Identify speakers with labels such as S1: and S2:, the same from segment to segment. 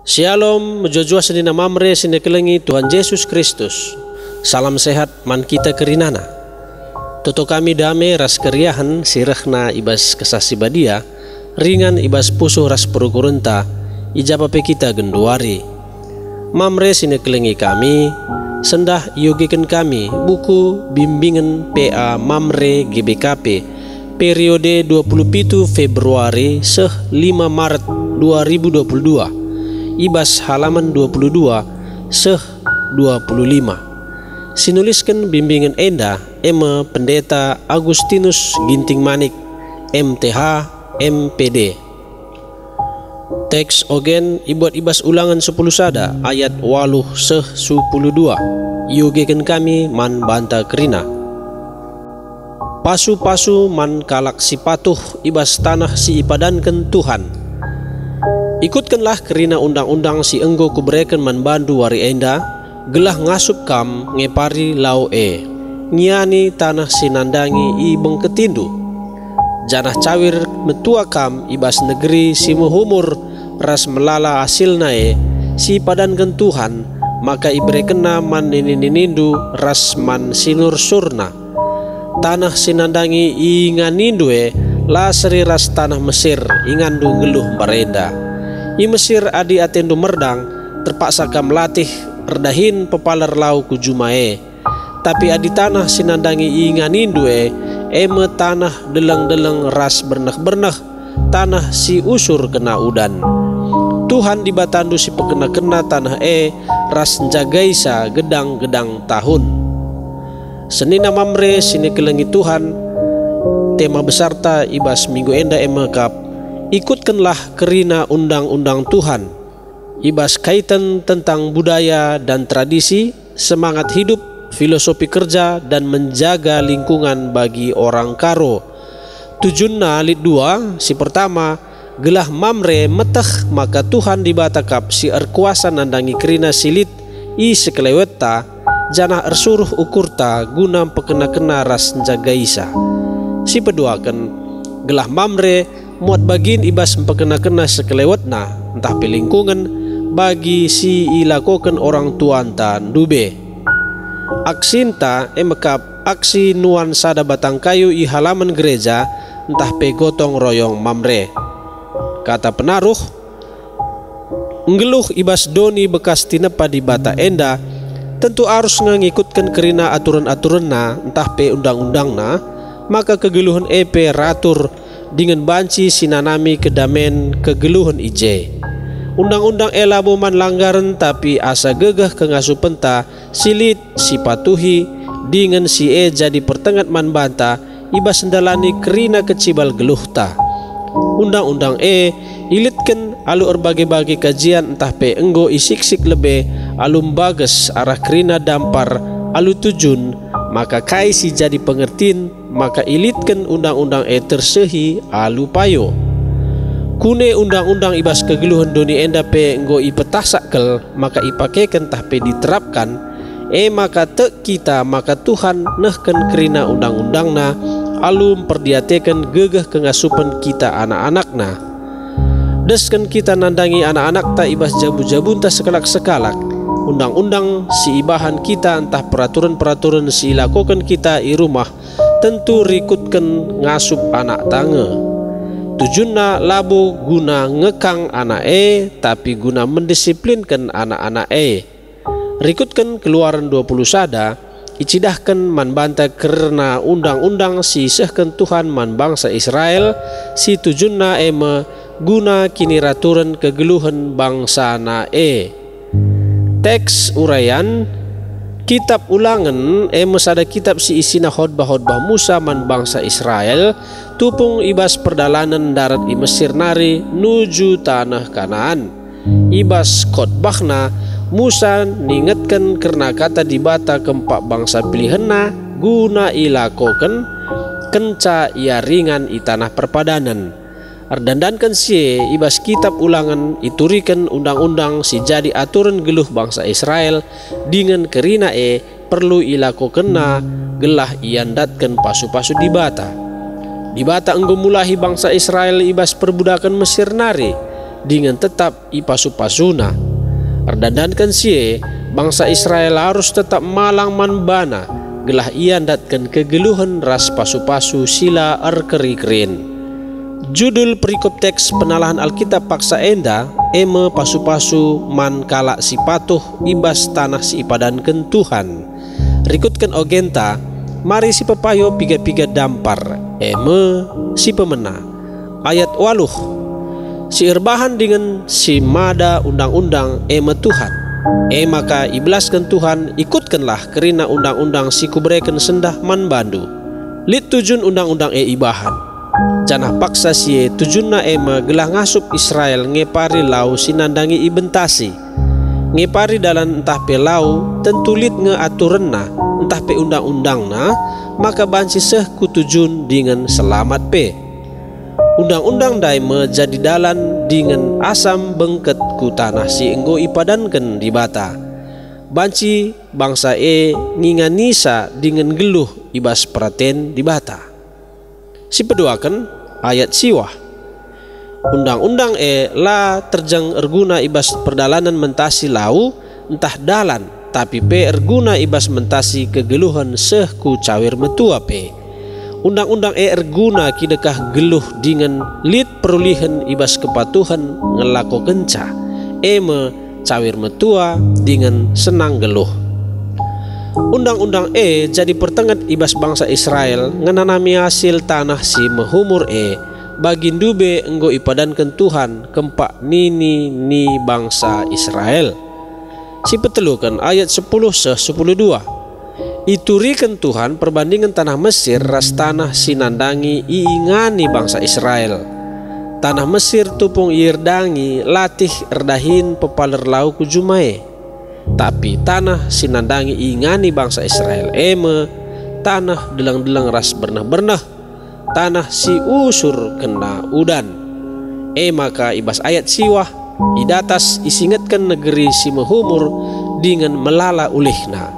S1: Shalom, mejojua senina mamre sine kelengi Tuhan Yesus Kristus. Salam sehat man kita kerinana. Toto kami dame ras keriahan sirahna ibas kesasi badia, ringan ibas pusuh ras perukurenta, ijapape kita genduari. Mamre sine kelengi kami, sendah yogikan kami buku bimbingan PA Mamre GBKP periode 27 Februari 5 Maret 2022. Ibas halaman 22 25. Sinuliskan bimbingan enda Ema Pendeta Agustinus Ginting Manik MTH MPD. Teks ogen ibuat ibas ulangan 10 sada ayat 8 10 2. Yogekan kami man banta kerina. Pasu-pasu man kalak si patuh ibas tanah si ipadankan Tuhan. Ikutkanlah kerina undang-undang si enggo kuberikan man bandu wari enda, gelah ngasup kam ngepari lau ngiani tanah sinandangi ibeng ketindu. Janah cawir metua kam ibas negeri si muhumur ras melala hasilna si padankan Tuhan, maka ibrekena man ninindu ras man sinur surna. Tanah sinandangi inganindu la seri ras tanah Mesir ingandu ngeluh bareda. I Mesir adi atendo merdang terpaksa kam latih erdahin pepalar lau kujumae. Tapi adi tanah sinandangi inganindu eme tanah deleng-deleng ras bernah-bernah tanah si usur kena udan. Tuhan dibatandu si pekena-kena tanah ras njagaisa gedang-gedang tahun. Senina mamre sini kelengi Tuhan, tema besarta ibas minggu enda kap. Ikutkanlah kerina undang-undang Tuhan, ibas kaitan tentang budaya dan tradisi, semangat hidup, filosofi kerja, dan menjaga lingkungan bagi orang karo. Tujunna lit 2, si pertama, gelah mamre meteh maka Tuhan dibatakap si erkuasa nandangi kerina silit i sekelewetta, janah ersuruh ukurta guna pekena-kena ras njagaisa. Si peduakan, gelah mamre muat bagin ibas mempekena-kena sekelewatna entah pelingkungan bagi si ilakokan orang tuanta dube. Aksinta emekap aksi nuan sada batang kayu i halaman gereja entah pe gotong royong mamre. Kata penaruh, ngeluh ibas doni bekas tinepa di bata enda tentu harus ngikutkan kerina aturan-aturanna entah pe undang-undangna, maka kegeluhan ratur dengan banci sinanami kedamen kegeluhan ije. Undang-undang elabo man langgaran tapi asa gegah kengasupenta silit si patuhi dengan si jadi pertengat man banta ibas sendalani kerina kecibal geluhta. Undang-undang ilitkan alu erbagai-bagai kajian entah pe enggo isik-sik lebe alum bages arah kerina dampar alu tujun, maka kai si jadi pengertin maka ilitkan undang-undang tersehi alu payo. Kune undang-undang ibas kegeluhan doni enda pe enggo ipetasakel maka ipakekan tah pe diterapkan maka tek kita maka Tuhan nehken kerina undang-undangna alum perdiatekan gegah kengasupan kita anak-anakna. Desken kita nandangi anak-anak ta ibas jabu-jabun ta sekalak-sekalak. Undang-undang si ibahan kita entah peraturan-peraturan si lakukan kita i rumah tentu rikutkan ngasup anak tange. Tujunna labo guna ngekang anak tapi guna mendisiplinkan anak-anak Rikutkan keluaran 20 sada icidahkan man banta karena undang-undang si sehken Tuhan man bangsa Israel si tujunna guna kini raturan kegeluhan bangsa na Teks urayan kitab ulangan mesada kitab si isina khotbah-khotbah Musa man bangsa Israel tupung ibas perdalanan darat i Mesir nari nuju tanah Kanaan. Ibas khotbahna Musa ningetkan karena kata dibata keempat bangsa pilihanna guna ilakoken kenca ia ringan i tanah perpadanan. Erdandankan si ibas kitab ulangan iturikan undang-undang si jadi aturan geluh bangsa Israel dengan kerina perlu ilakokena gelah iandatkan pasu-pasu dibata enggo mulahi bangsa Israel ibas perbudakan Mesir nari dengan tetap ipasu-pasuna. Erdandankan sie bangsa Israel harus tetap malang manbana gelah ia datkan kegeluhan ras pasu-pasu sila erkeri-kerin. Judul perikop teks penalahan Alkitab paksa enda eme pasu-pasu man kala si patuh ibas tanah si ipadankan Tuhan. Rikutkan ogenta mari si pepayo piga-piga dampar eme si pemena. Ayat 8 si irbahan dengan si mada undang-undang eme Tuhan. Maka iblaskan Tuhan ikutkanlah kerina undang-undang si kubreken sendah man bandu. Lit tujun undang-undang ibahan. Janah paksa sie tujunna ema gelah ngasup Israel ngepari lau sinandangi ibentasi. Ngepari dalam entah pe lau tentulit ngeaturenna entah pe undang-undangna maka banci seh kutujun dengan selamat pe. Undang-undang daime jadi dalan dengan asam bengket ku tanah si enggo ipadankan di bata. Banci bangsa nginganisa dengan geluh ibas praten di bata. Si peduakan ayat siwah. Undang-undang la terjang erguna ibas perdalanan mentasi lau entah dalan tapi pe erguna ibas mentasi kegeluhan seh ku cawir metua pe. Undang-undang erguna kidekah geluh dengan lit perulihan ibas kepatuhan ngelako kenca eme cawir metua dengan senang geluh. Undang-undang jadi pertengat ibas bangsa Israel ngenanami hasil tanah si mehumur bagindube enggo ipadankan Tuhan kempak nini ni bangsa Israel. Si petelukan ayat 10-12 iturikan Tuhan perbandingan tanah Mesir ras tanah sinandangi iingani bangsa Israel. Tanah Mesir tupung irdangi latih erdahin pepaler lau kujumae. Tapi tanah sinandangi ingani bangsa Israel eme tanah delang-delang ras bernah-bernah tanah si usur kena udan. Maka ibas ayat siwah idatas isingetkan negeri si mehumur dengan melala ulihna.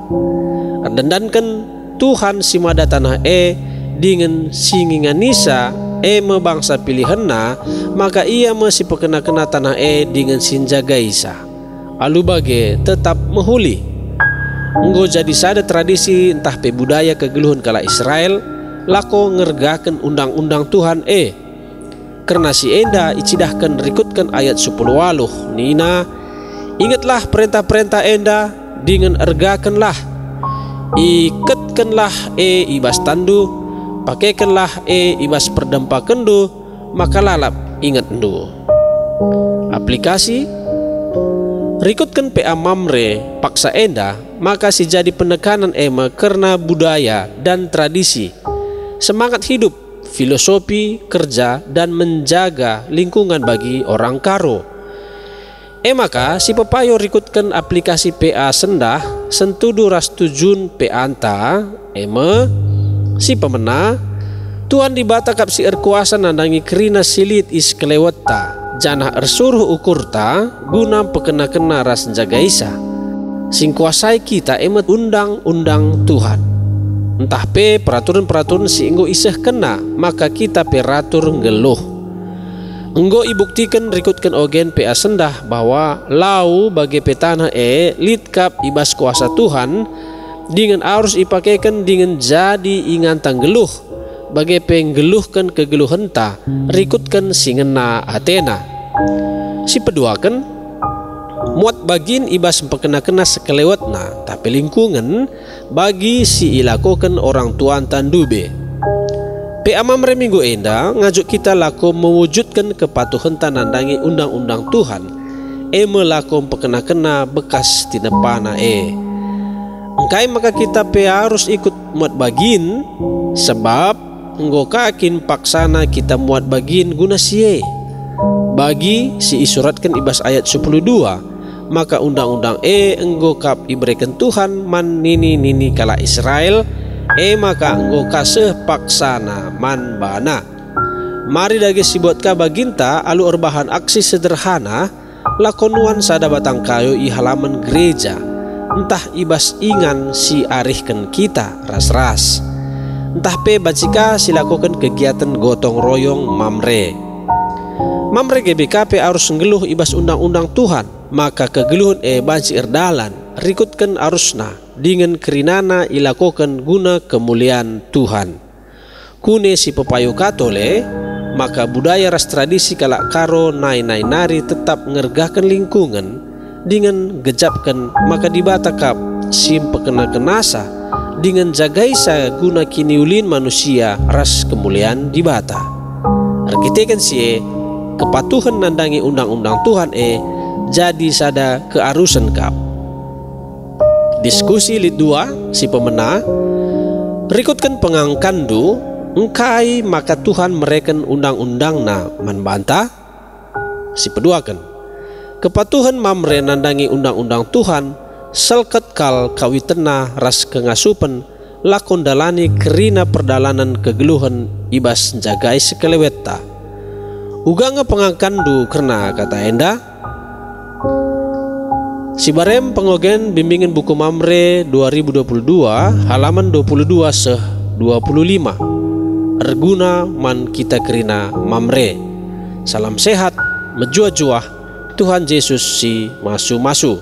S1: Dandankan Tuhan si mada tanah dengan singinganisa eme bangsa pilihanna maka ia masih pekena-kena tanah dengan sinjagaisa. Alu bage tetap mehuli. Enggo jadi sada tradisi entah pe budaya kegeluhan kala Israel lako ngergakan undang-undang Tuhan karena si enda icidahkan rikutkan ayat 10 waluh nina ingatlah perintah-perintah enda dengan ergakanlah ikatkanlah ibas tandu pakaikanlah ibas perdempa kendu maka lalap ingat endu. Aplikasi rikutkan PA Mamre paksa enda maka si jadi penekanan ema karena budaya dan tradisi semangat hidup filosofi kerja dan menjaga lingkungan bagi orang karo. Maka si pepayo rikutkan aplikasi PA sendah sentudu ras tujun PA anta si pemena Tuhan dibatakap si erkuasa nandangi kerina silit is keleweta janah ersuruh ukurta guna pekena-kena ras jagaisa sing kuasai kita emet undang-undang Tuhan entah pe peraturan-peraturan si enggo iseh kena maka kita peratur ngeluh enggo ibuktikan rikutkan ogen PA sendah bahwa lau bagi petana litkap ibas kuasa Tuhan dengan arus ipakaikan dengan jadi ingan tanggeluh bagi penggeluhkan kegeluhan ta rikutkan singena Athena. Si peduakan muat bagin ibas pekena-kena sekelewatna tapi lingkungan bagi si ilakokan orang tuan tandube. PA Mamre minggu enda ngajuk kita lako mewujudkan kepatuhan tanandangi undang-undang Tuhan melako pekena-kena bekas tinepana engkai maka kita harus ikut muat bagin sebab enggo kakin paksana kita muat bagin guna sie bagi si isuratkan ibas ayat 12 maka undang-undang enggo kap iberikan Tuhan man nini kala Israel maka enggo kaseh paksana man bana. Mari dagi si buat ka baginta alu erbahan aksi sederhana lakonuan sada batang kayu i halaman gereja entah ibas ingan si arihkan kita ras-ras entah pe bacika silakukan kegiatan gotong royong Mamre. mamre GBKP harus ngeluh ibas undang-undang Tuhan, maka kegeluhun banci erdalan rikutkan arusna dengan kerinana ilakokan guna kemuliaan Tuhan. Kune si pepayu katole, maka budaya ras tradisi kalak karo nai nari tetap ngergahkan lingkungan dengan gejapkan, maka dibatakap sim pekena kenasa dengan jagaisa guna kiniulin manusia ras kemuliaan dibata. Arkiteken si kepatuhan nandangi undang-undang Tuhan jadi sada kearusan kap. Diskusi lid 2 si pemena rikutkan pengangkandu engkai maka Tuhan mereken undang-undang na manbantah. Si peduakan kepatuhan mamre nandangi undang-undang Tuhan selket kal kawitena ras kengasupen lakon dalani kerina perdalanan kegeluhan ibas jagai sekeleweta. Uganga pengangkandu karena kata enda si barem pengogen bimbingan buku mamre 2022 halaman 22 seh 25 erguna man kita kerina mamre. Salam sehat, menjua-juah, Tuhan Yesus si masu-masu.